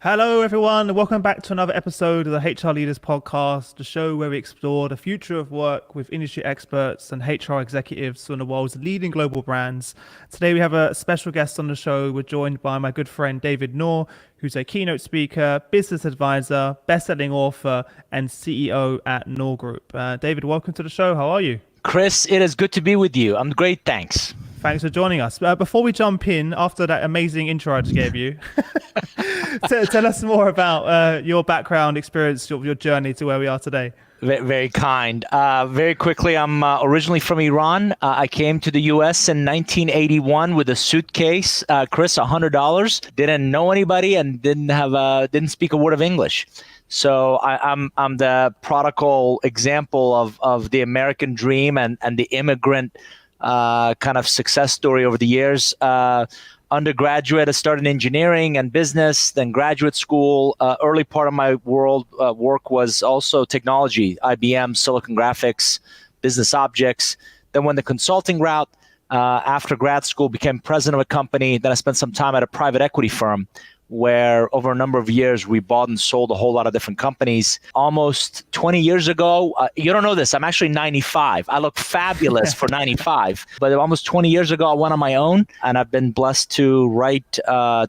Hello, everyone, and welcome back to another episode of the HR Leaders Podcast, the show where we explore the future of work with industry experts and HR executives from the world's leading global brands. Today, we have a special guest on the show. We're joined by my good friend David Nour, who's a keynote speaker, business advisor, best-selling author, and CEO at Nour Group. David, welcome to the show. How are you? Chris, it is good to be with you. I'm great, thanks. Thanks for joining us. Before we jump in, after that amazing intro I just gave you, tell us more about your background, experience, your journey to where we are today. Very kind. Very quickly, I'm originally from Iran. I came to the U.S. in 1981 with a suitcase, Chris, $100. Didn't know anybody and didn't speak a word of English. So I'm the prodigal example of the American dream and the immigrant kind of success story over the years. Undergraduate, I started engineering and business, then graduate school. Early part of my work was also technology, IBM, Silicon Graphics, business objects. Then went the consulting route. After grad school, became president of a company. Then I spent some time at a private equity firm where over a number of years, we bought and sold a whole lot of different companies. Almost 20 years ago, you don't know this, I'm actually 95. I look fabulous for 95. But almost 20 years ago, I went on my own, and I've been blessed to write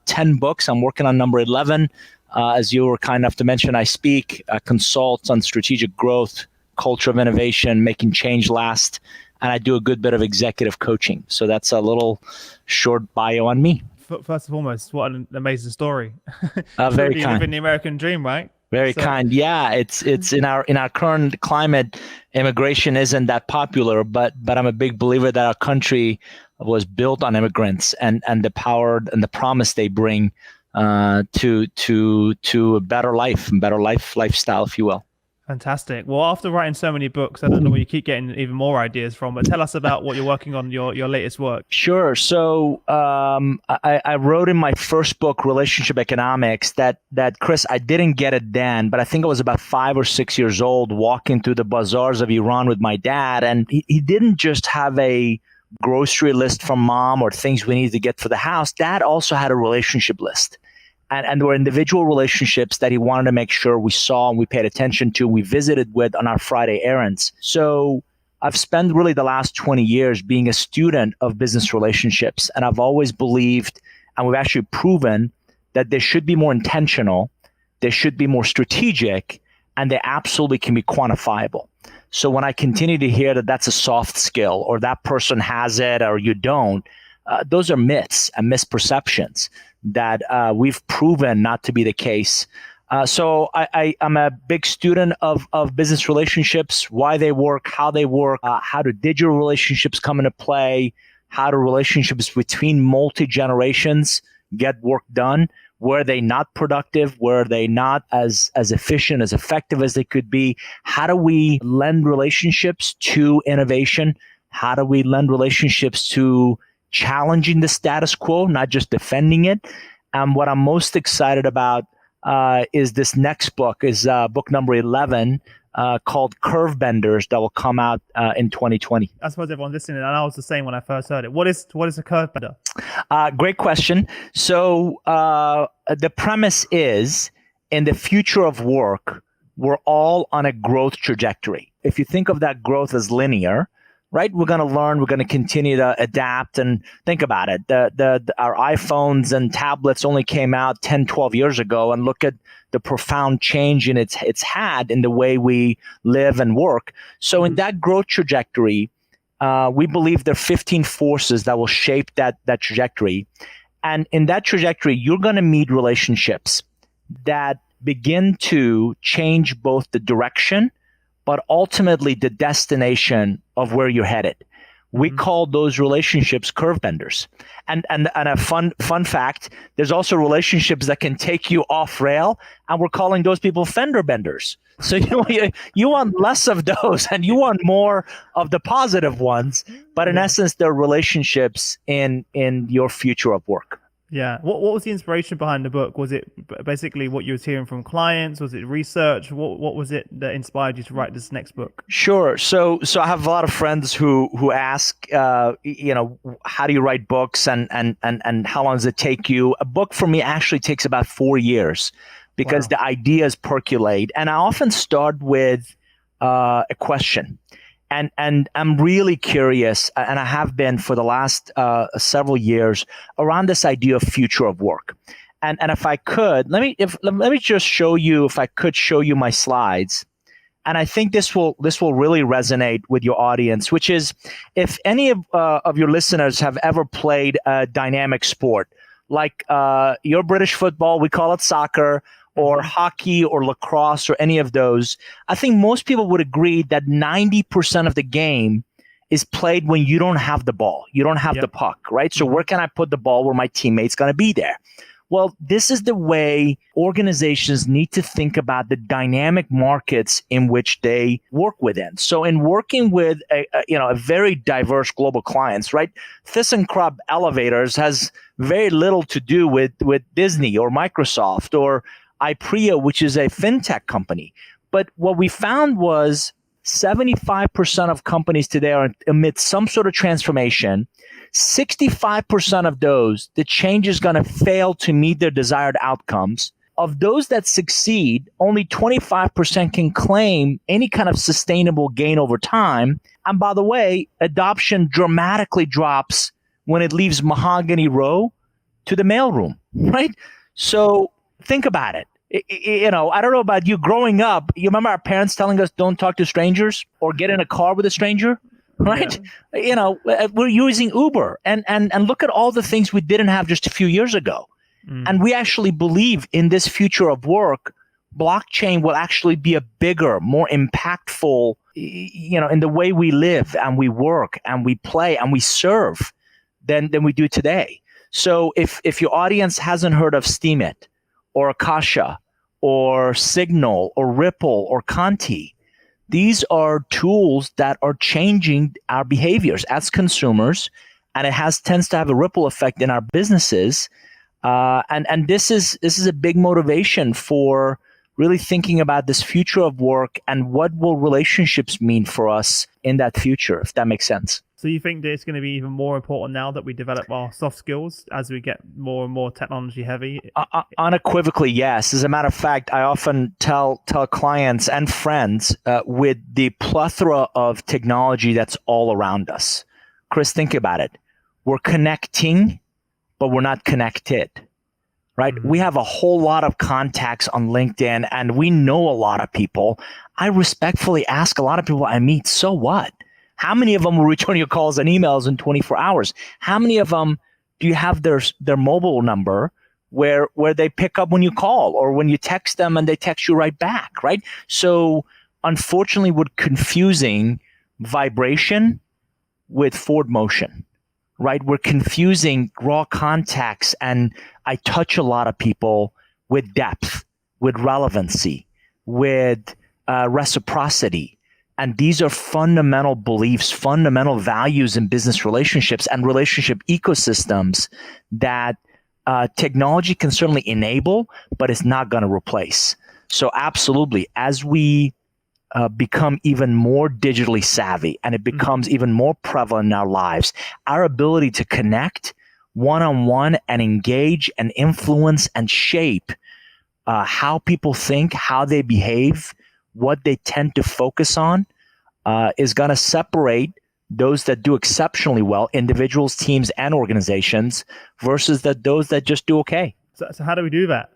10 books. I'm working on number 11. As you were kind enough to mention, I speak, consult on strategic growth, culture of innovation, making change last, and I do a good bit of executive coaching. So that's a little short bio on me. First and foremost, what an amazing story. Very kind. Living the American dream, right? Very kind. Yeah, it's in our current climate, immigration isn't that popular, but I'm a big believer that our country was built on immigrants and the power and the promise they bring to a better life and lifestyle, if you will. Fantastic. Well, after writing so many books, I don't know where you keep getting even more ideas from, but tell us about what you're working on, your latest work. Sure. So I wrote in my first book, Relationship Economics, that Chris, I didn't get it then, but I think I was about 5 or 6 years old walking through the bazaars of Iran with my dad. And he didn't just have a grocery list from mom or things we needed to get for the house. Dad also had a relationship list. And there were individual relationships that he wanted to make sure we saw and we paid attention to, we visited with on our Friday errands. So I've spent really the last 20 years being a student of business relationships. And I've always believed, and we've actually proven, that they should be more intentional, they should be more strategic, and they absolutely can be quantifiable. So when I continue to hear that that's a soft skill or that person has it or you don't, those are myths and misperceptions that we've proven not to be the case. So I'm a big student of business relationships, why they work, how do digital relationships come into play, how do relationships between multi-generations get work done, were they not productive, were they not as efficient, as effective as they could be, how do we lend relationships to innovation, how do we lend relationships to challenging the status quo, not just defending it. And what I'm most excited about is this next book, is book number 11, called Curve Benders, that will come out in 2020. I suppose everyone listening, and I was the same when I first heard it. What is a curve bender? Great question. So the premise is, in the future of work, we're all on a growth trajectory. If you think of that growth as linear, right? We're going to learn, we're going to continue to adapt, and think about it. Our iPhones and tablets only came out 10, 12 years ago, and look at the profound change it's had in the way we live and work. So in that growth trajectory, we believe there are 15 forces that will shape that trajectory. And in that trajectory, you're going to meet relationships that begin to change both the direction but ultimately the destination of where you're headed. We call those relationships curve benders. And a fun fact, there's also relationships that can take you off rail, and we're calling those people fender benders. So you want less of those and you want more of the positive ones, but in essence, they're relationships in your future of work. Yeah. What was the inspiration behind the book? Was it basically what you was hearing from clients? Was it research? What was it that inspired you to write this next book? Sure. So I have a lot of friends who ask, how do you write books, and how long does it take you? A book for me actually takes about 4 years because Wow. the ideas percolate, and I often start with a question. And I'm really curious, and I have been for the last several years, around this idea of future of work. And if I could, let me just show you, if I could show you my slides. And I think this will really resonate with your audience, which is, if any of your listeners have ever played a dynamic sport, like your British football, we call it soccer, or hockey or lacrosse or any of those, I think most people would agree that 90% of the game is played when you don't have the ball. You don't have the puck, right? So where can I put the ball where my teammate's going to be there? Well, this is the way organizations need to think about the dynamic markets in which they work within. So in working with a very diverse global clients, right? ThyssenKrupp Elevators has very little to do with Disney or Microsoft or IPRIA, which is a fintech company. But what we found was 75% of companies today are amid some sort of transformation. 65% of those, the change is going to fail to meet their desired outcomes. Of those that succeed, only 25% can claim any kind of sustainable gain over time. And by the way, adoption dramatically drops when it leaves Mahogany Row to the mailroom, right? So think about it. I don't know about you. Growing up, you remember our parents telling us don't talk to strangers or get in a car with a stranger, right? Yeah. We're using Uber, and look at all the things we didn't have just a few years ago. And we actually believe in this future of work, blockchain will actually be a bigger, more impactful, in the way we live and we work and we play and we serve than we do today. So if your audience hasn't heard of Steemit or Akasha or Signal or Ripple or Conti, these are tools that are changing our behaviors as consumers, and it tends to have a ripple effect in our businesses. And this is a big motivation for really thinking about this future of work and what will relationships mean for us in that future, if that makes sense. So you think that it's going to be even more important now that we develop our soft skills as we get more and more technology heavy? Unequivocally, yes. As a matter of fact, I often tell clients and friends with the plethora of technology that's all around us. Chris, think about it. We're connecting, but we're not connected, right? We have a whole lot of contacts on LinkedIn, and we know a lot of people. I respectfully ask a lot of people I meet, so what? How many of them will return your calls and emails in 24 hours? How many of them do you have their mobile number where they pick up when you call or when you text them and they text you right back, right? So unfortunately, we're confusing vibration with forward motion, right? We're confusing raw contacts and I touch a lot of people with depth, with relevancy, with reciprocity. And these are fundamental beliefs, fundamental values in business relationships and relationship ecosystems that technology can certainly enable, but it's not going to replace. So absolutely, as we become even more digitally savvy and it becomes even more prevalent in our lives, our ability to connect one-on-one and engage and influence and shape how people think, how they behave, what they tend to focus on is going to separate those that do exceptionally well, individuals, teams, and organizations, versus those that just do okay. So how do we do that?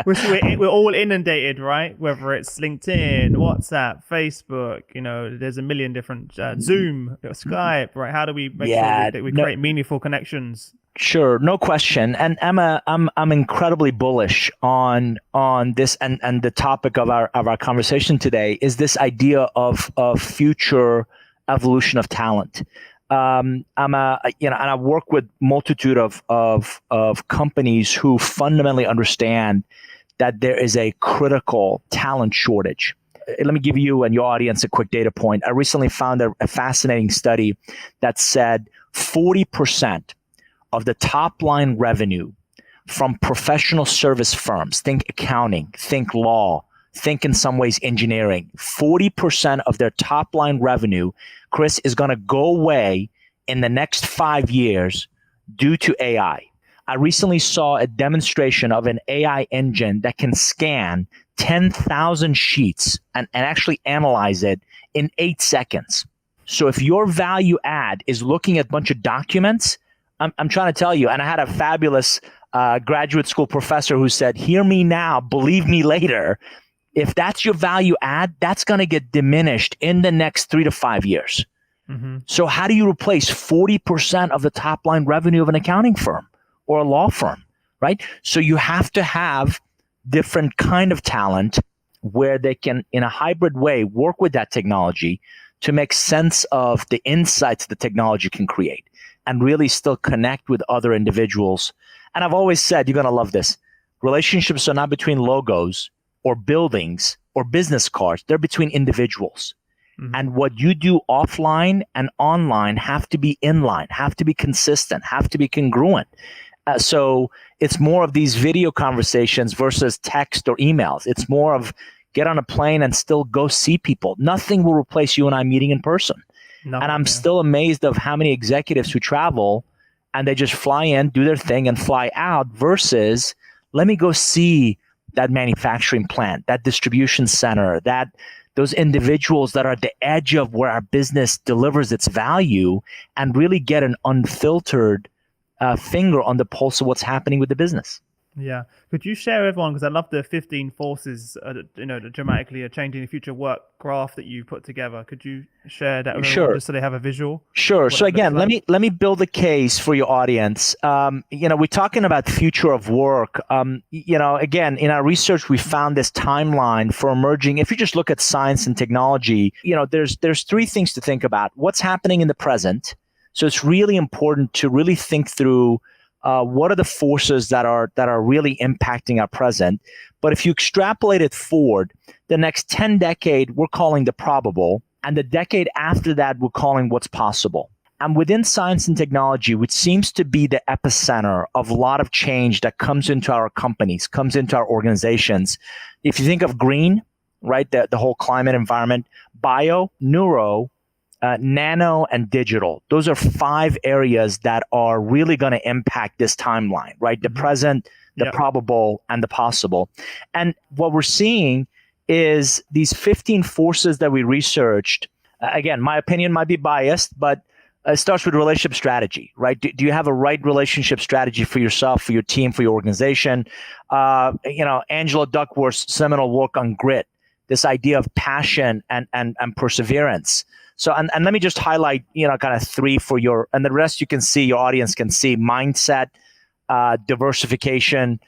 we're all inundated, right? Whether it's LinkedIn, WhatsApp, Facebook, there's a million different Zoom, Skype, right? How do we make sure that we create meaningful connections? Sure, no question. And Emma, I'm incredibly bullish on this, and the topic of our conversation today is this idea of future evolution of talent. And I work with multitude of companies who fundamentally understand that there is a critical talent shortage. Let me give you and your audience a quick data point. I recently found a fascinating study that said 40% of the top line revenue from professional service firms, think accounting, think law, think in some ways engineering, 40% of their top line revenue, Chris, is going to go away in the next 5 years due to AI. I recently saw a demonstration of an AI engine that can scan 10,000 sheets and actually analyze it in 8 seconds. So if your value add is looking at a bunch of documents, I'm trying to tell you, and I had a fabulous graduate school professor who said, hear me now, believe me later. If that's your value add, that's going to get diminished in the next 3 to 5 years. Mm-hmm. So how do you replace 40% of the top line revenue of an accounting firm or a law firm, right? So you have to have different kind of talent where they can, in a hybrid way, work with that technology to make sense of the insights the technology can create and really still connect with other individuals. And I've always said, you're going to love this, relationships are not between logos or buildings or business cards. They're between individuals. Mm-hmm. And what you do offline and online have to be inline, have to be consistent, have to be congruent. So it's more of these video conversations versus text or emails. It's more of get on a plane and still go see people. Nothing will replace you and I meeting in person. And I'm still amazed of how many executives who travel and they just fly in, do their thing and fly out versus let me go see that manufacturing plant, that distribution center, those individuals that are at the edge of where our business delivers its value and really get an unfiltered finger on the pulse of what's happening with the business. Yeah. Could you share everyone, because I love the 15 forces, that dramatically are changing the future work graph that you put together. Could you share that with everyone just so they have a visual? Sure. So again, let me build a case for your audience. We're talking about future of work. Again, in our research, we found this timeline for emerging. If you just look at science and technology, there's 3 things to think about. What's happening in the present. So it's really important to really think through what are the forces that are really impacting our present. But if you extrapolate it forward, the next 10 decade, we're calling the probable. And the decade after that, we're calling what's possible. And within science and technology, which seems to be the epicenter of a lot of change that comes into our companies, comes into our organizations. If you think of green, right, the whole climate environment, bio, neuro, nano, and digital. Those are 5 areas that are really going to impact this timeline, right? The present, the probable, and the possible. And what we're seeing is these 15 forces that we researched. Again, my opinion might be biased, but it starts with relationship strategy, right? Do you have a right relationship strategy for yourself, for your team, for your organization? Angela Duckworth's seminal work on grit, this idea of passion and perseverance. So, and let me just highlight, kind of 3 for and the rest you can see, your audience can see: mindset, diversification,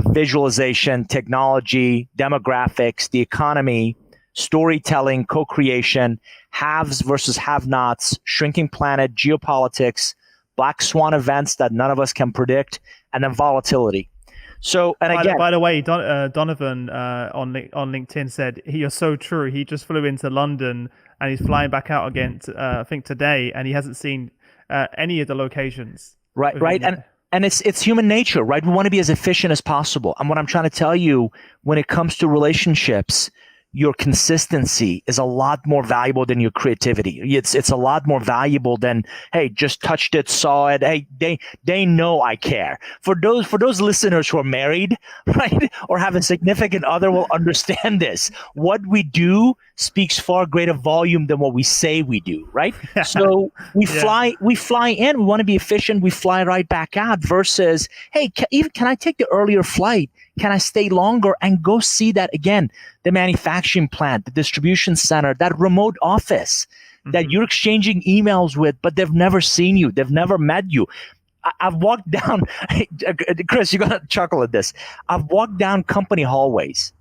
visualization, technology, demographics, the economy, storytelling, co-creation, haves versus have-nots, shrinking planet, geopolitics, black swan events that none of us can predict, and then volatility. So, and again, by the way, Donovan on LinkedIn said, "You're so true. He just flew into London and he's flying back out again, I think today, and he hasn't seen any of the locations." Right. And it's human nature, right? We want to be as efficient as possible. And what I'm trying to tell you, when it comes to relationships, your consistency is a lot more valuable than your creativity. It's a lot more valuable than, hey, just touched it, saw it. Hey, they know I care. For those listeners who are married, right, or have a significant other will understand this. What we do speaks far greater volume than what we say we do, right? So we fly in, we want to be efficient, we fly right back out versus, hey, can I take the earlier flight? Can I stay longer and go see that again? The manufacturing plant, the distribution center, that remote office that you're exchanging emails with, but they've never seen you. They've never met you. I've walked down, Chris, you're going to chuckle at this. I've walked down company hallways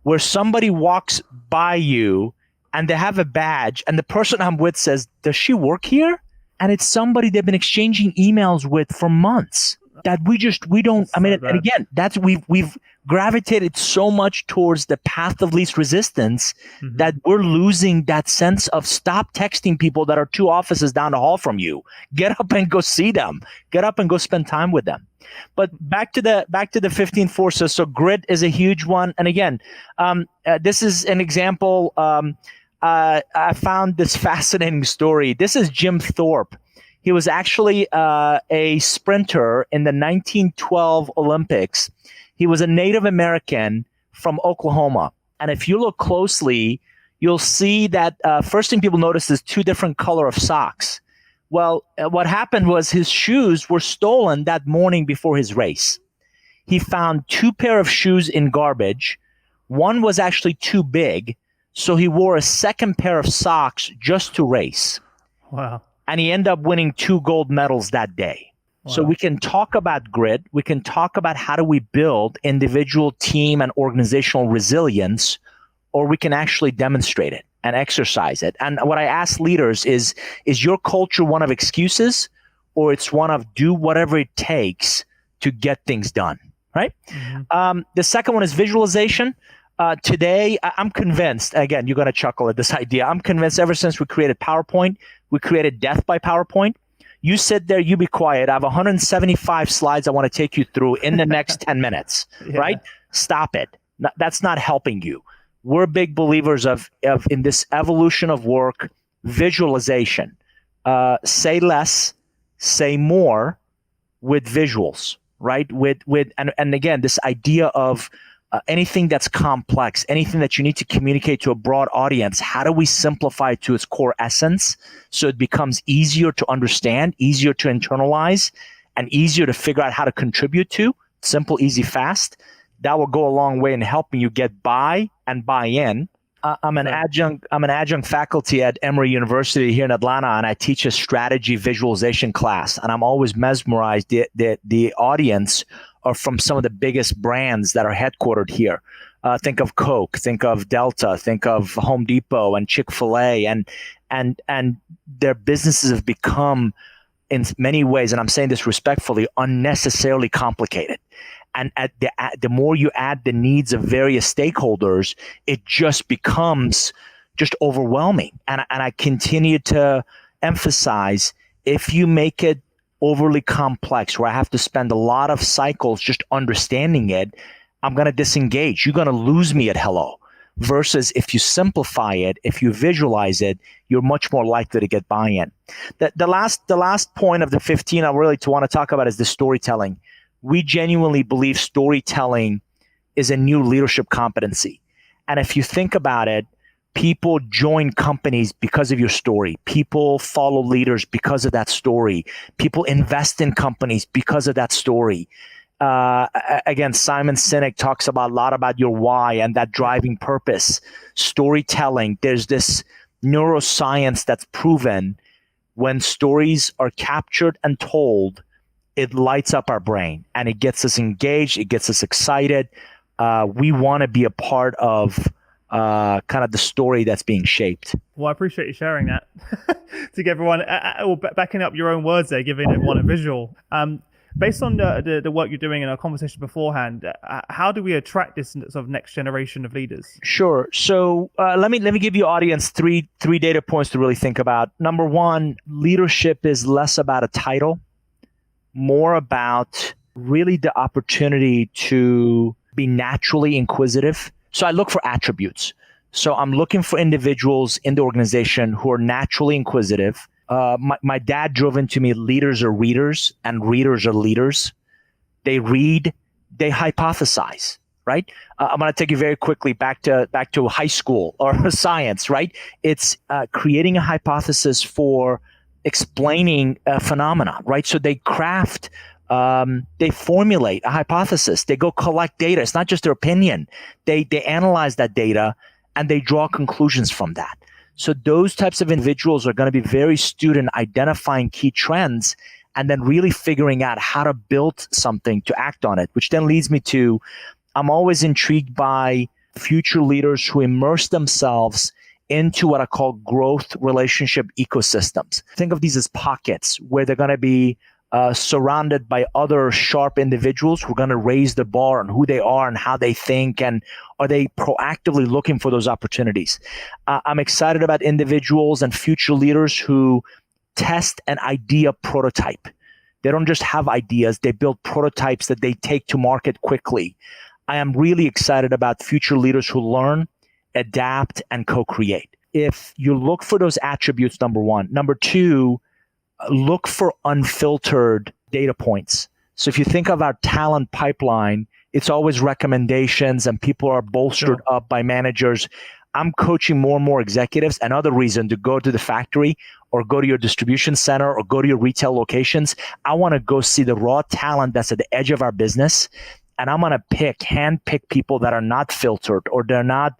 where somebody walks by you and they have a badge and the person I'm with says, "Does she work here?" And it's somebody they've been exchanging emails with for months. that we don't. I mean, So and bad. again, that's we've gravitated so much towards the path of least resistance that we're losing that sense of stop texting people that are 2 offices down the hall from you. Get up and go see them. Get up and go spend time with them. But back to the 15 forces. So grit is a huge one. And again, this is an example. I found this fascinating story. This is Jim Thorpe. He was actually a sprinter in the 1912 Olympics. He was a Native American from Oklahoma. And if you look closely, you'll see that first thing people notice is 2 different color of socks. Well, what happened was his shoes were stolen that morning before his race. He found 2 pair of shoes in garbage. One was actually too big, so he wore a second pair of socks just to race. Wow. And he ended up winning 2 gold medals that day. Wow. So we can talk about grit. We can talk about how do we build individual, team, and organizational resilience, or we can actually demonstrate it and exercise it. And what I ask leaders is your culture one of excuses, or it's one of do whatever it takes to get things done, right? The second one is visualization. Today, I'm convinced, again, you're going to chuckle at this idea. I'm convinced ever since we created PowerPoint, we created death by PowerPoint. You sit there, you be quiet. I have 175 slides I want to take you through in the next 10 minutes, right? Stop it. That's not helping you. We're big believers of in this evolution of work, visualization. Say less, say more with visuals, right? And again, this idea of anything that's complex, anything that you need to communicate to a broad audience, how do we simplify it to its core essence so it becomes easier to understand, easier to internalize, and easier to figure out how to contribute to? Simple, easy, fast. That will go a long way in helping you get buy and buy in. I'm an adjunct faculty at Emory University here in Atlanta, and I teach a strategy visualization class. And I'm always mesmerized. The audience are from some of the biggest brands that are headquartered here. Think of Coke, think of Delta, think of Home Depot and Chick-fil-A, and their businesses have become, in many ways, and I'm saying this respectfully, unnecessarily complicated. And the more you add the needs of various stakeholders, it just becomes just overwhelming. And I continue to emphasize, if you make it overly complex, where I have to spend a lot of cycles just understanding it, I'm going to disengage. You're going to lose me at hello. Versus if you simplify it, if you visualize it, you're much more likely to get buy-in. The last point of the 15 I really want to talk about is the storytelling. We genuinely believe storytelling is a new leadership competency. And if you think about it, people join companies because of your story. People follow leaders because of that story. People invest in companies because of that story. Again, Simon Sinek talks a lot about your why and that driving purpose. Storytelling, there's this neuroscience that's proven when stories are captured and told, it lights up our brain and it gets us engaged. It gets us excited. We want to be a part of kind of the story that's being shaped. Well, I appreciate you sharing that to give everyone, backing up your own words there, giving everyone a visual. Based on the work you're doing in our conversation beforehand, how do we attract this sort of next generation of leaders? Sure. So let me give you audience three data points to really think about. Number one, leadership is less about a title, more about really the opportunity to be naturally inquisitive. So I look for attributes. So I'm looking for individuals in the organization who are naturally inquisitive. My dad drove into me, leaders are readers and readers are leaders. They read, they hypothesize, right? I'm going to take you very quickly back to high school or science, right? It's creating a hypothesis for explaining a phenomena, right? So they craft, they formulate a hypothesis. They go collect data. It's not just their opinion. They analyze that data and they draw conclusions from that. So those types of individuals are going to be very astute in identifying key trends and then really figuring out how to build something to act on it, which then leads me to, I'm always intrigued by future leaders who immerse themselves into what I call growth relationship ecosystems. Think of these as pockets where they're going to be surrounded by other sharp individuals who are going to raise the bar on who they are and how they think, and are they proactively looking for those opportunities. I'm excited about individuals and future leaders who test an idea prototype. They don't just have ideas, they build prototypes that they take to market quickly. I am really excited about future leaders who learn, adapt, and co-create. If you look for those attributes, number one. Number two, look for unfiltered data points. So if you think of our talent pipeline, it's always recommendations and people are bolstered up by managers. I'm coaching more and more executives. Another reason to go to the factory or go to your distribution center or go to your retail locations. I want to go see the raw talent that's at the edge of our business. And I'm going to hand pick people that are not filtered, or they're not,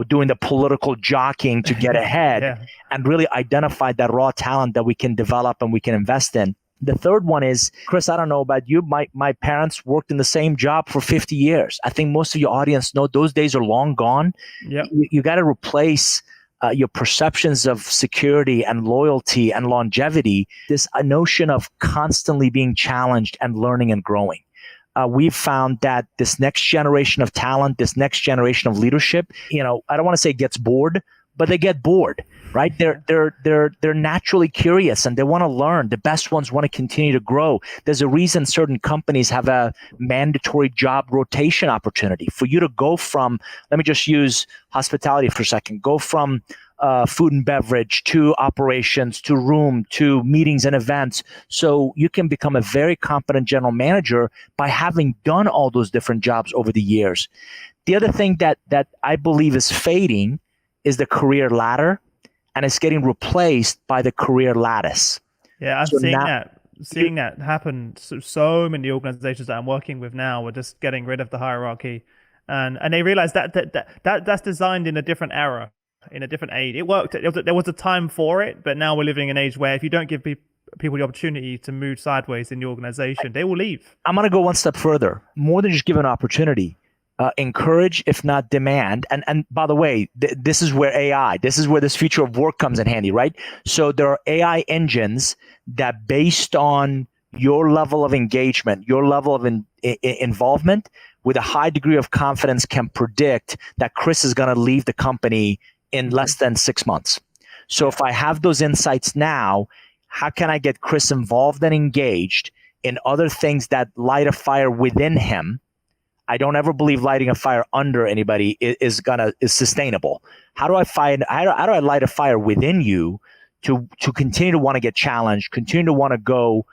doing the political jockeying to get ahead, and really identify that raw talent that we can develop and we can invest in. The third one is, Chris, I don't know about you. My parents worked in the same job for 50 years. I think most of your audience know those days are long gone. Yep. You got to replace your perceptions of security and loyalty and longevity, this notion of constantly being challenged and learning and growing. We've found that this next generation of talent, this next generation of leadership, I don't want to say gets bored, but they get bored, right? They're naturally curious and they want to learn. The best ones want to continue to grow. There's a reason certain companies have a mandatory job rotation opportunity for you to go from, let me just use hospitality for a second, go from food and beverage to operations to room to meetings and events. So you can become a very competent general manager by having done all those different jobs over the years. The other thing that I believe is fading is the career ladder, and it's getting replaced by the career lattice. Yeah, I'm seeing that happen. So many organizations that I'm working with now are just getting rid of the hierarchy, and they realize that's designed in a different era, in a different age. It worked. There was a time for it, but now we're living in an age where if you don't give people the opportunity to move sideways in the organization, they will leave. I'm going to go one step further. More than just give an opportunity. Encourage, if not demand. And by the way, this is where this is where this future of work comes in handy, right? So there are AI engines that, based on your level of engagement, your level of involvement, with a high degree of confidence, can predict that Chris is going to leave the company in less than 6 months. So if I have those insights now, how can I get Chris involved and engaged in other things that light a fire within him? I don't ever believe lighting a fire under anybody is sustainable. How do I light a fire within you to continue to want to get challenged, continue to want to go,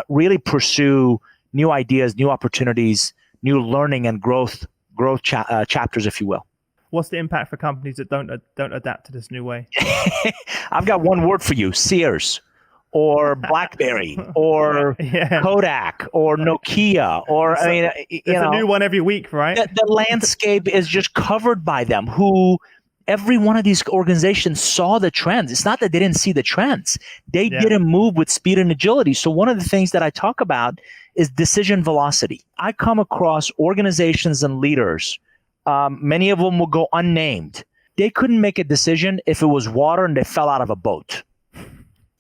really pursue new ideas, new opportunities, new learning and growth chapters, if you will. What's the impact for companies that don't adapt to this new way? I've got one word for you: Sears, or BlackBerry, or Kodak, or Nokia, or it's a new one every week, right? The landscape is just covered by them. Every one of these organizations saw the trends. It's not that they didn't see the trends; they didn't move with speed and agility. So one of the things that I talk about is decision velocity. I come across organizations and leaders. Many of them will go unnamed. They couldn't make a decision if it was water and they fell out of a boat.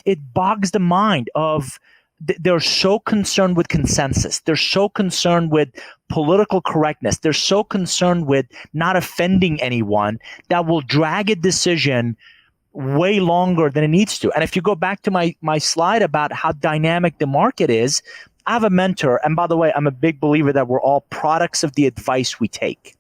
It bogs the mind of they're so concerned with consensus. They're so concerned with political correctness. They're so concerned with not offending anyone that will drag a decision way longer than it needs to. And if you go back to my slide about how dynamic the market is, I have a mentor. And by the way, I'm a big believer that we're all products of the advice we take.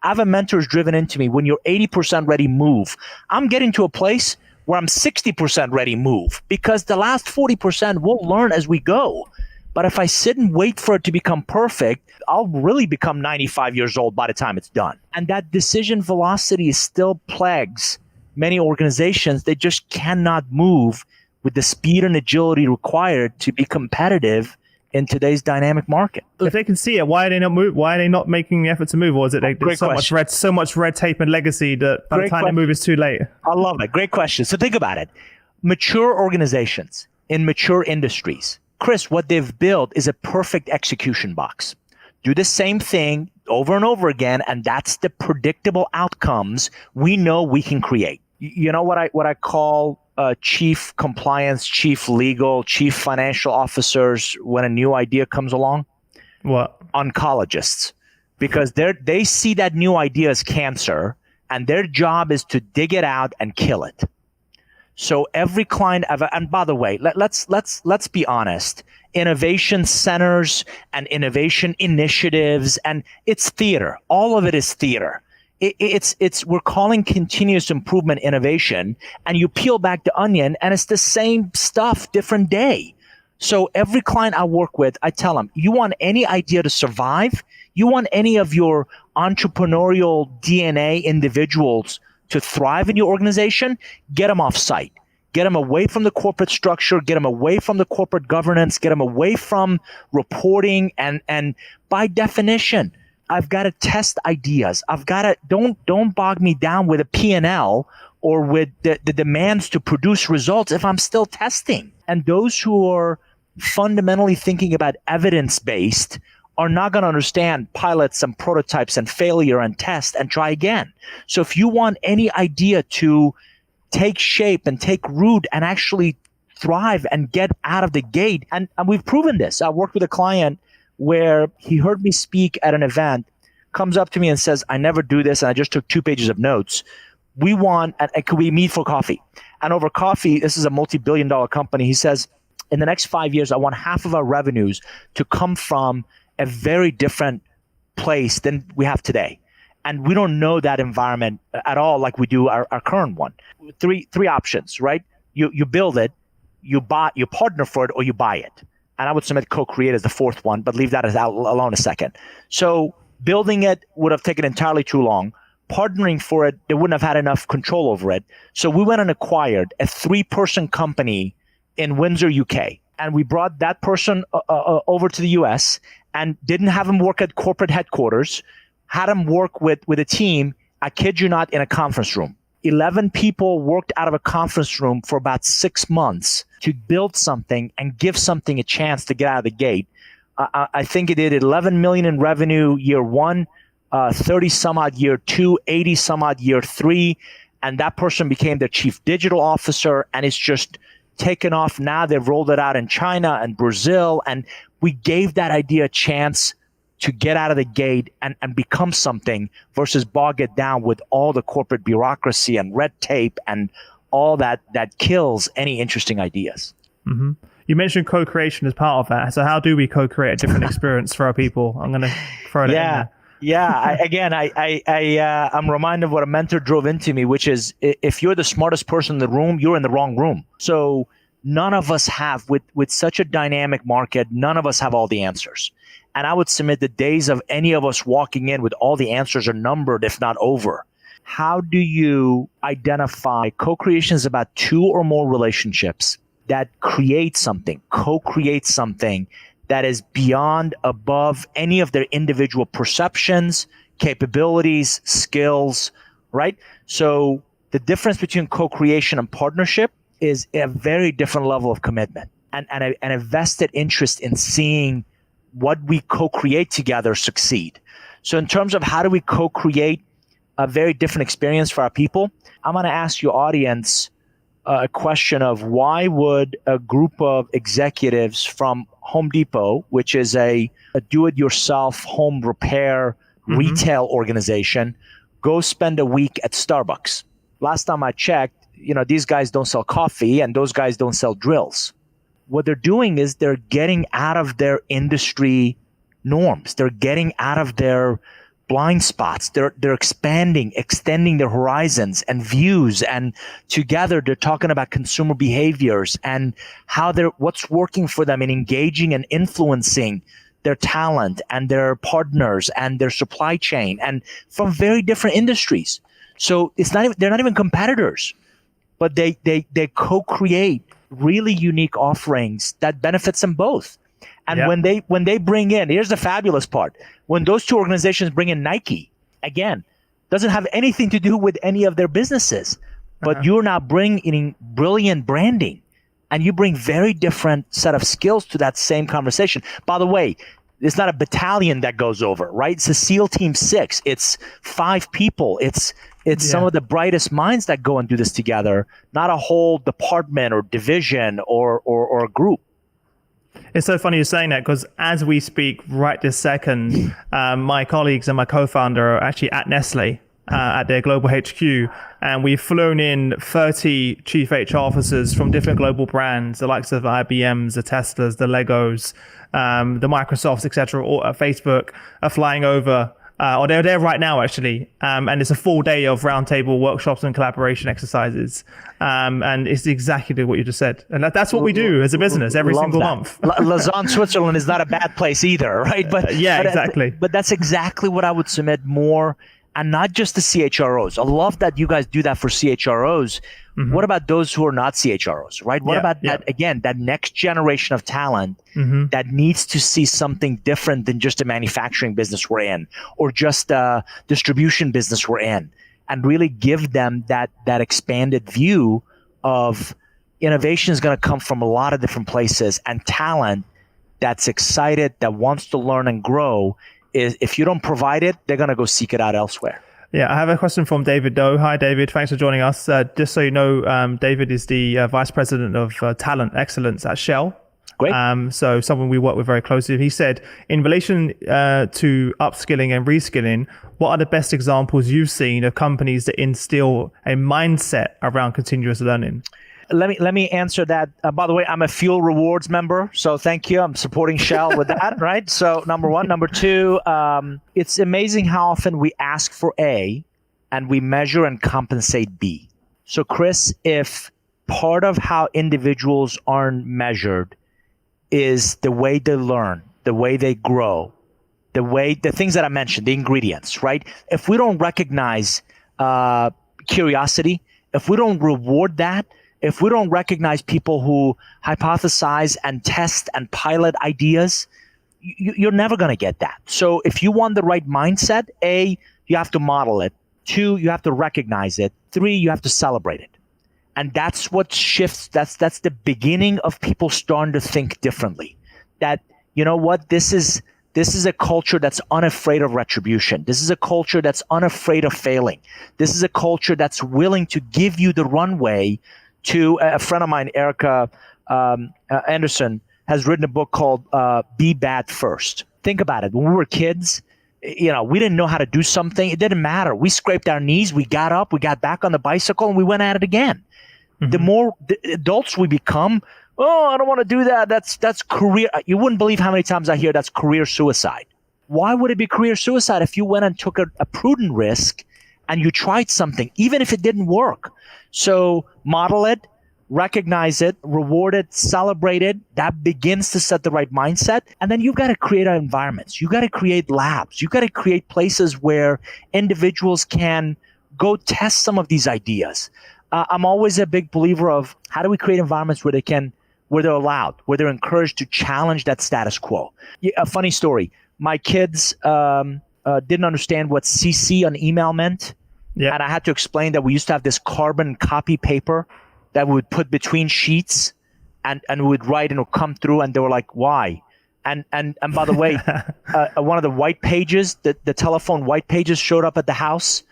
I have a mentor who's driven into me, when you're 80% ready, move. I'm getting to a place where I'm 60% ready, move, because the last 40% we'll learn as we go. But if I sit and wait for it to become perfect, I'll really become 95 years old by the time it's done. And that decision velocity still plagues many organizations. They just cannot move with the speed and agility required to be competitive in today's dynamic market. So if they can see it, why are they not move? Why are they not making the effort to move? Or is it there's so much red tape and legacy that by the time they move it's too late? I love it. Great question. So think about it. Mature organizations in mature industries, Chris, what they've built is a perfect execution box. Do the same thing over and over again, and that's the predictable outcomes we know we can create. You know what I call chief compliance, chief legal, chief financial officers when a new idea comes along? What? Oncologists, because they see that new idea as cancer, and their job is to dig it out and kill it. So every client ever, and by the way, let's be honest, innovation centers and innovation initiatives, and it's theater. All of it is theater. We're calling continuous improvement innovation, and you peel back the onion and it's the same stuff, different day. So every client I work with, I tell them, you want any idea to survive? You want any of your entrepreneurial DNA individuals to thrive in your organization? Get them off site. Get them away from the corporate structure, get them away from the corporate governance, get them away from reporting. And by definition, I've got to test ideas. I've got to, don't bog me down with a P&L or with the demands to produce results if I'm still testing. And those who are fundamentally thinking about evidence-based are not going to understand pilots and prototypes and failure and test and try again. So if you want any idea to take shape and take root and actually thrive and get out of the gate, and we've proven this. I worked with a client where he heard me speak at an event, comes up to me and says, I never do this, and I just took 2 pages of notes. We want, and could we meet for coffee? And over coffee, this is a multi-billion-dollar company. He says, in the next 5 years, I want half of our revenues to come from a very different place than we have today. And we don't know that environment at all like we do our current one. Three options, right? You build it, you partner for it, or you buy it. And I would submit co-create as the fourth one, but leave that as out alone a second. So building it would have taken entirely too long. Partnering for it, they wouldn't have had enough control over it. So we went and acquired a 3-person company in Windsor, UK. And we brought that person over to the US and didn't have him work at corporate headquarters, had him work with a team, I kid you not, in a conference room. 11 people worked out of a conference room for about 6 months to build something and give something a chance to get out of the gate. I think it did 11 million in revenue year 1, 30 some odd year 2, 80 some odd year 3. And that person became their chief digital officer, and it's just taken off. Now they've rolled it out in China and Brazil. And we gave that idea a chance to get out of the gate and become something versus bog it down with all the corporate bureaucracy and red tape and all that kills any interesting ideas. Mm-hmm. You mentioned co-creation as part of that. So how do we co-create a different experience for our people? I'm going to throw that in there. Yeah. I'm reminded of what a mentor drove into me, which is if you're the smartest person in the room, you're in the wrong room. So none of us have, with such a dynamic market, none of us have all the answers. And I would submit the days of any of us walking in with all the answers are numbered, if not over. How do you identify co-creation is about 2 or more relationships that create something, co-create something that is beyond, above any of their individual perceptions, capabilities, skills, right? So the difference between co-creation and partnership is a very different level of commitment and a vested interest in seeing what we co-create together succeed. So in terms of how do we co-create a very different experience for our people, I'm going to ask your audience a question of why would a group of executives from Home Depot, which is a do-it-yourself home repair retail organization, go spend a week at Starbucks? Last time I checked, these guys don't sell coffee and those guys don't sell drills. What they're doing is they're getting out of their industry norms. They're getting out of their blind spots. They're expanding, extending their horizons and views. And together they're talking about consumer behaviors and what's working for them in engaging and influencing their talent and their partners and their supply chain, and from very different industries. So they're not even competitors, but they co-create really unique offerings that benefits them both. And when they bring in, here's the fabulous part. When those 2 organizations bring in Nike, again, doesn't have anything to do with any of their businesses, but you're now bringing in brilliant branding and you bring very different set of skills to that same conversation. By the way, it's not a battalion that goes over, right? It's a SEAL Team 6. It's 5 people. It's some of the brightest minds that go and do this together, not a whole department or division or a group. It's so funny you're saying that, because as we speak right this second, my colleagues and my co-founder are actually at Nestle at their global HQ, and we've flown in 30 chief HR officers from different global brands, the likes of IBMs, the Teslas, the Legos, the Microsofts, etc. Or Facebook are flying over. Or they're there right now, actually. And it's a full day of roundtable workshops and collaboration exercises. And it's exactly what you just said. And that's what we do as a business every single month. Lausanne, Switzerland is not a bad place either, right? But exactly. But that's exactly what I would submit more, and not just the CHROs. I love that you guys do that for CHROs. Mm-hmm. What about those who are not CHROs, right? What about that, again, that next generation of talent that needs to see something different than just a manufacturing business we're in, or just a distribution business we're in, and really give them that expanded view of innovation is going to come from a lot of different places, and talent that's excited, that wants to learn and grow, is if you don't provide it, they're going to go seek it out elsewhere. Yeah, I have a question from David Doe. Hi, David. Thanks for joining us. Just so you know, David is the Vice President of Talent Excellence at Shell. Great. So someone we work with very closely. He said, in relation to upskilling and reskilling, what are the best examples you've seen of companies that instill a mindset around continuous learning? Let me answer that. By the way, I'm a Fuel Rewards member, so thank you. I'm supporting Shell with that, right? So number one. Number two, it's amazing how often we ask for A and we measure and compensate B. So Chris, if part of how individuals aren't measured is the way they learn, the way they grow, the things that I mentioned, the ingredients, right? If we don't recognize curiosity, if we don't reward that, if we don't recognize people who hypothesize and test and pilot ideas, you're never going to get that. So if you want the right mindset, A, you have to model it. 2, you have to recognize it. 3, you have to celebrate it. And that's what shifts. That's the beginning of people starting to think differently. That, you know what, this is a culture that's unafraid of retribution. This is a culture that's unafraid of failing. This is a culture that's willing to give you the runway. To a friend of mine, Erica Anderson, has written a book called Be Bad First. Think about it. When we were kids, we didn't know how to do something. It didn't matter. We scraped our knees. We got up. We got back on the bicycle, and we went at it again. Mm-hmm. The more adults we become, I don't want to do that. That's career. You wouldn't believe how many times I hear that's career suicide. Why would it be career suicide if you went and took a prudent risk and you tried something, even if it didn't work? So model it, recognize it, reward it, celebrate it. That begins to set the right mindset. And then you've got to create environments. You've got to create labs. You've got to create places where individuals can go test some of these ideas. I'm always a big believer of how do we create environments where they're allowed, where they're encouraged to challenge that status quo. A funny story. My kids didn't understand what CC on email meant. Yeah. And I had to explain that we used to have this carbon copy paper that we would put between sheets and we would write and it would come through, and they were like, why? And by the way, one of the white pages, the telephone white pages showed up at the house,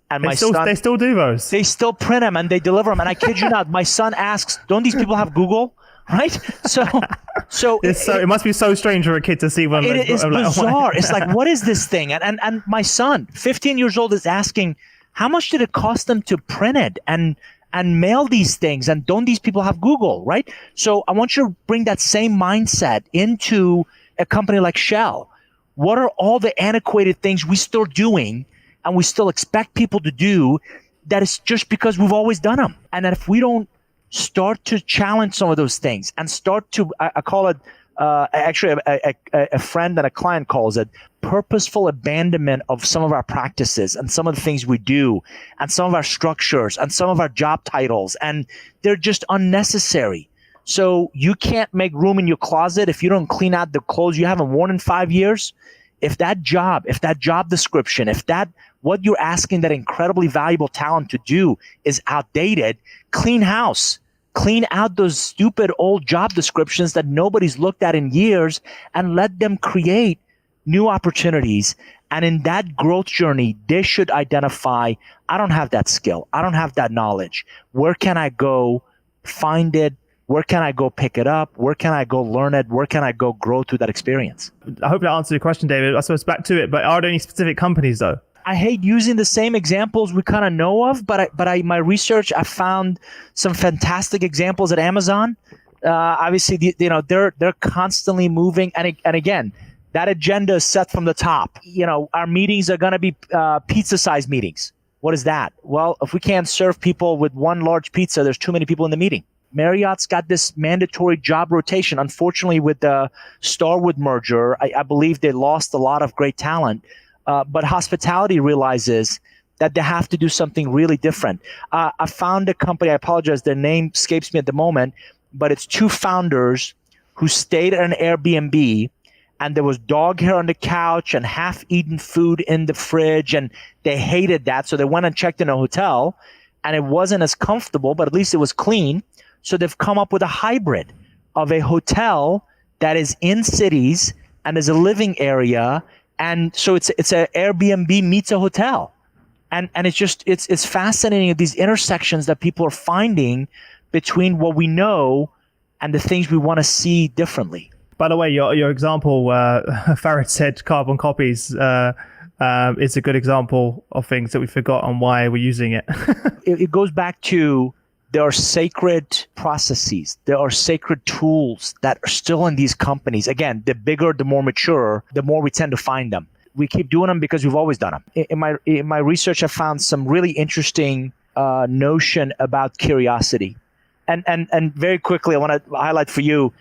and they still do those. They still print them and they deliver them. And I kid you not, my son asks, don't these people have Google? Right? So it must be so strange for a kid to see one. It is bizarre. It's like, what is this thing? And my son, 15 years old, is asking, how much did it cost them to print it and mail these things? And don't these people have Google, right? So I want you to bring that same mindset into a company like Shell. What are all the antiquated things we still doing and we still expect people to do that is just because we've always done them? And that if we don't start to challenge some of those things and start to, I call it, actually a friend and a client calls it purposeful abandonment of some of our practices and some of the things we do and some of our structures and some of our job titles, and they're just unnecessary. So you can't make room in your closet if you don't clean out the clothes you haven't worn in 5 years. If that job description, if that what you're asking that incredibly valuable talent to do is outdated, clean house. Clean out those stupid old job descriptions that nobody's looked at in years and let them create new opportunities. And in that growth journey, they should identify, I don't have that skill. I don't have that knowledge. Where can I go find it? Where can I go pick it up? Where can I go learn it? Where can I go grow through that experience? I hope that answered your question, David. I suppose back to it, but are there any specific companies though? I hate using the same examples we kind of know of, but my research, I found some fantastic examples at Amazon. Obviously, they're constantly moving, and again, that agenda is set from the top. Our meetings are going to be pizza-sized meetings. What is that? Well, if we can't serve people with one large pizza, there's too many people in the meeting. Marriott's got this mandatory job rotation. Unfortunately, with the Starwood merger, I believe they lost a lot of great talent. But hospitality realizes that they have to do something really different. I found a company, I apologize, their name escapes me at the moment, but it's two founders who stayed at an Airbnb, and there was dog hair on the couch and half-eaten food in the fridge, and they hated that. So they went and checked in a hotel, and it wasn't as comfortable, but at least it was clean. So they've come up with a hybrid of a hotel that is in cities and is a living area. And so it's an Airbnb meets a hotel. And it's fascinating, these intersections that people are finding between what we know and the things we want to see differently. By the way, your example, Farid said carbon copies, is a good example of things that we forgot and why we're using it. It goes back to, there are sacred processes, there are sacred tools that are still in these companies. Again, the bigger, the more mature, the more we tend to find them. We keep doing them because we've always done them. In my research, I found some really interesting notion about curiosity. And very quickly, I want to highlight for you,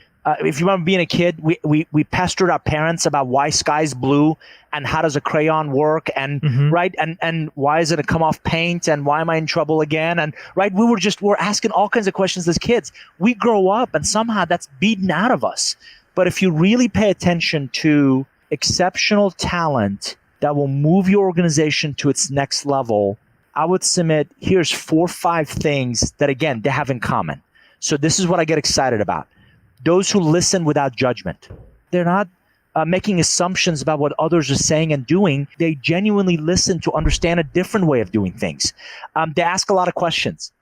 if you remember being a kid, we pestered our parents about why sky's blue and how does a crayon work and right and why is it come off paint and why am I in trouble again, and right, we're asking all kinds of questions as kids. We grow up and somehow that's beaten out of us. But if you really pay attention to exceptional talent that will move your organization to its next level, I would submit here's 4 or 5 things that again they have in common. So this is what I get excited about. Those who listen without judgment. They're not making assumptions about what others are saying and doing. They genuinely listen to understand a different way of doing things. They ask a lot of questions.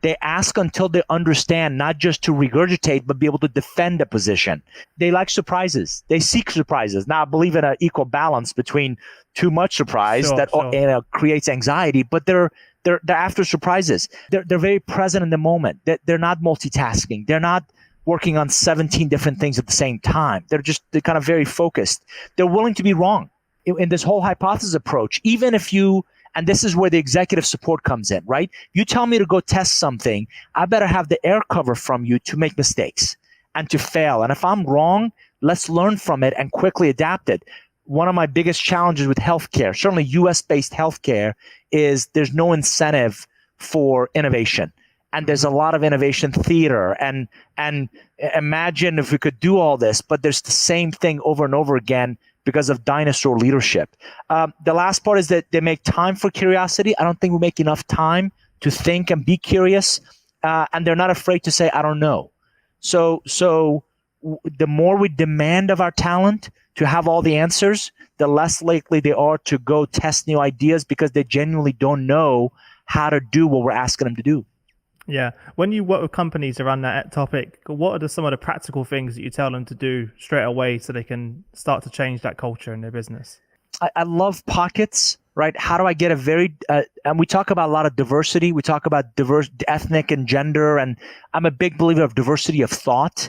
They ask until they understand, not just to regurgitate, but be able to defend a position. They like surprises. They seek surprises. Now, I believe in an equal balance between too much surprise creates anxiety, but they're after surprises. They're very present in the moment. They're not multitasking. They're not working on 17 different things at the same time. They're kind of very focused. They're willing to be wrong in this whole hypothesis approach, even if and this is where the executive support comes in, right? You tell me to go test something, I better have the air cover from you to make mistakes and to fail. And if I'm wrong, let's learn from it and quickly adapt it. One of my biggest challenges with healthcare, certainly US-based healthcare, is there's no incentive for innovation. And there's a lot of innovation theater, and imagine if we could do all this, but there's the same thing over and over again because of dinosaur leadership. The last part is that they make time for curiosity. I don't think we make enough time to think and be curious, and they're not afraid to say, I don't know. So the more we demand of our talent to have all the answers, the less likely they are to go test new ideas because they genuinely don't know how to do what we're asking them to do. Yeah. When you work with companies around that topic, what are some of the practical things that you tell them to do straight away so they can start to change that culture in their business? I love pockets, right? How do I get a very, and we talk about a lot of diversity. We talk about diverse ethnic and gender, and I'm a big believer of diversity of thought.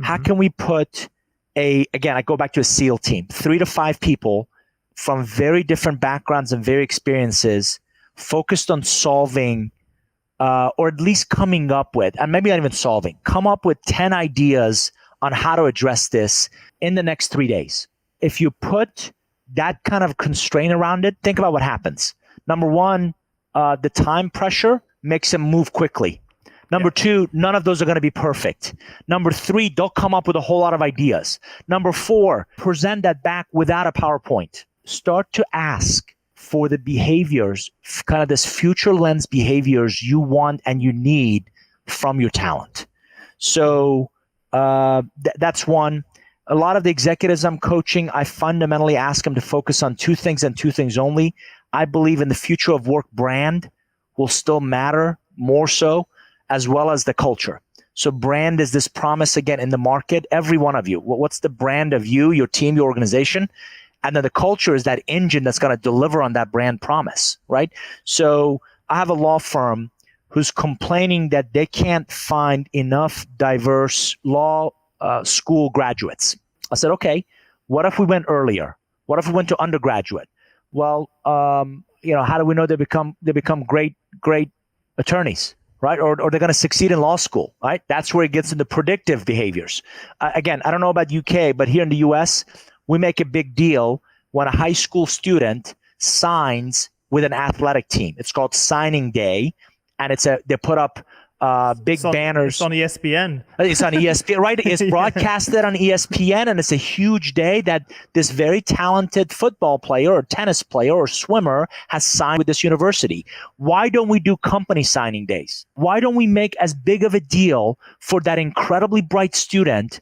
How can we put again, I go back to a SEAL team, 3 to 5 people from very different backgrounds and very experiences focused on solving or at least coming up with, and maybe not even solving, come up with 10 ideas on how to address this in the next 3 days. If you put that kind of constraint around it, think about what happens. Number one, the time pressure makes them move quickly. Number two, none of those are going to be perfect. Number three, they'll come up with a whole lot of ideas. Number four, present that back without a PowerPoint. Start to ask for the behaviors, kind of this future lens behaviors you want and you need from your talent. So that's one. A lot of the executives I'm coaching, I fundamentally ask them to focus on two things and two things only. I believe in the future of work, brand will still matter more so, as well as the culture. So brand is this promise again in the market, every one of you. What's the brand of you, your team, your organization? And then the culture is that engine that's going to deliver on that brand promise, right? So I have a law firm who's complaining that they can't find enough diverse law school graduates. I said, okay, what if we went earlier? What if we went to undergraduate? Well, how do we know they become great attorneys, right? Or they're going to succeed in law school, right? That's where it gets into predictive behaviors. Again, I don't know about UK, but here in the US, we make a big deal when a high school student signs with an athletic team. It's called signing day, and they put up big banners. It's on ESPN. It's on ESPN, right? It's broadcasted on ESPN, and it's a huge day that this very talented football player or tennis player or swimmer has signed with this university. Why don't we do company signing days? Why don't we make as big of a deal for that incredibly bright student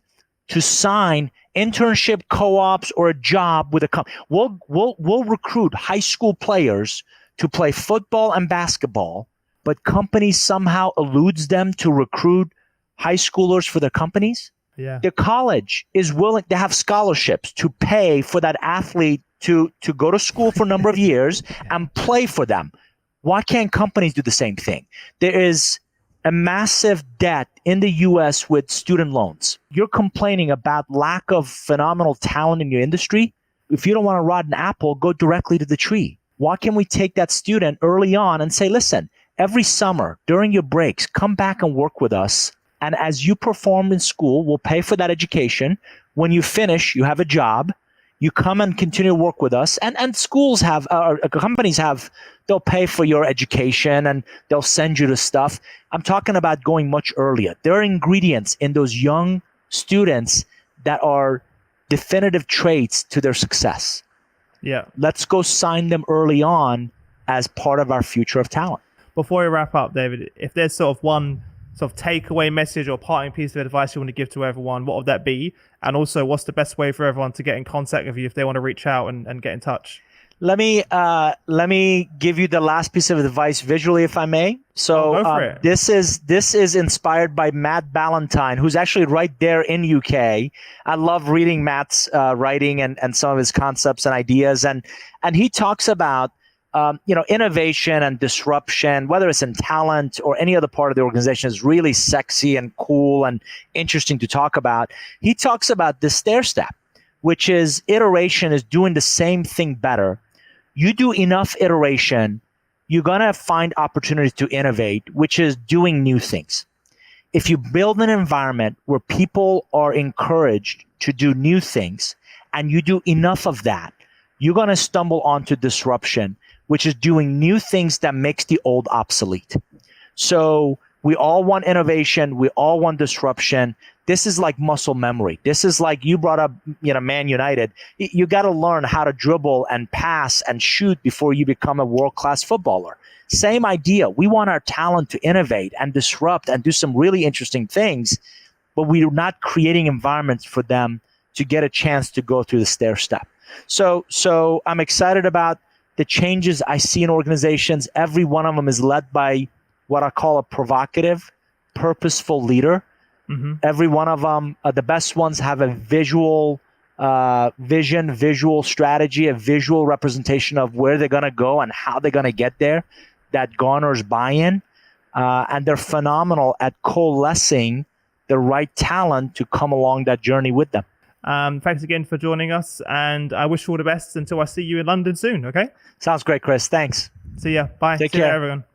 to sign internship, co-ops, or a job with a company? We'll recruit high school players to play football and basketball, but companies somehow eludes them to recruit high schoolers for their companies. Yeah. The college is willing to have scholarships to pay for that athlete to go to school for a number of years and play for them. Why can't companies do the same thing? There is a massive debt in the US with student loans. You're complaining about lack of phenomenal talent in your industry. If you don't want to rot an apple, go directly to the tree. Why can't we take that student early on and say, listen, every summer during your breaks, come back and work with us. And as you perform in school, we'll pay for that education. When you finish, you have a job. You come and continue to work with us. And schools have, companies have, they'll pay for your education and they'll send you the stuff. I'm talking about going much earlier. There are ingredients in those young students that are definitive traits to their success. Yeah. Let's go sign them early on as part of our future of talent. Before we wrap up, David, if there's sort of one sort of takeaway message or parting piece of advice you want to give to everyone, what would that be? And also, what's the best way for everyone to get in contact with you if they want to reach out and get in touch? Let me give you the last piece of advice visually, if I may. So go for it. This is inspired by Matt Ballantyne, who's actually right there in UK. I love reading Matt's writing and some of his concepts and ideas, and he talks about innovation and disruption, whether it's in talent or any other part of the organization, is really sexy and cool and interesting to talk about. He talks about the stair step, which is iteration is doing the same thing better. You do enough iteration, you're going to find opportunities to innovate, which is doing new things. If you build an environment where people are encouraged to do new things and you do enough of that, you're going to stumble onto disruption, which is doing new things that makes the old obsolete. So we all want innovation. We all want disruption. This is like muscle memory. This is like you brought up, Man United. You got to learn how to dribble and pass and shoot before you become a world-class footballer. Same idea. We want our talent to innovate and disrupt and do some really interesting things, but we're not creating environments for them to get a chance to go through the stair step. So I'm excited about the changes I see in organizations. Every one of them is led by what I call a provocative, purposeful leader. Mm-hmm. Every one of them, the best ones have a visual vision, visual strategy, a visual representation of where they're going to go and how they're going to get there that garners buy-in. And they're phenomenal at coalescing the right talent to come along that journey with them. Thanks again for joining us, and I wish you all the best until I see you in London soon, okay? Sounds great, Chris. Thanks. See ya. Bye. Take See care. ya, everyone.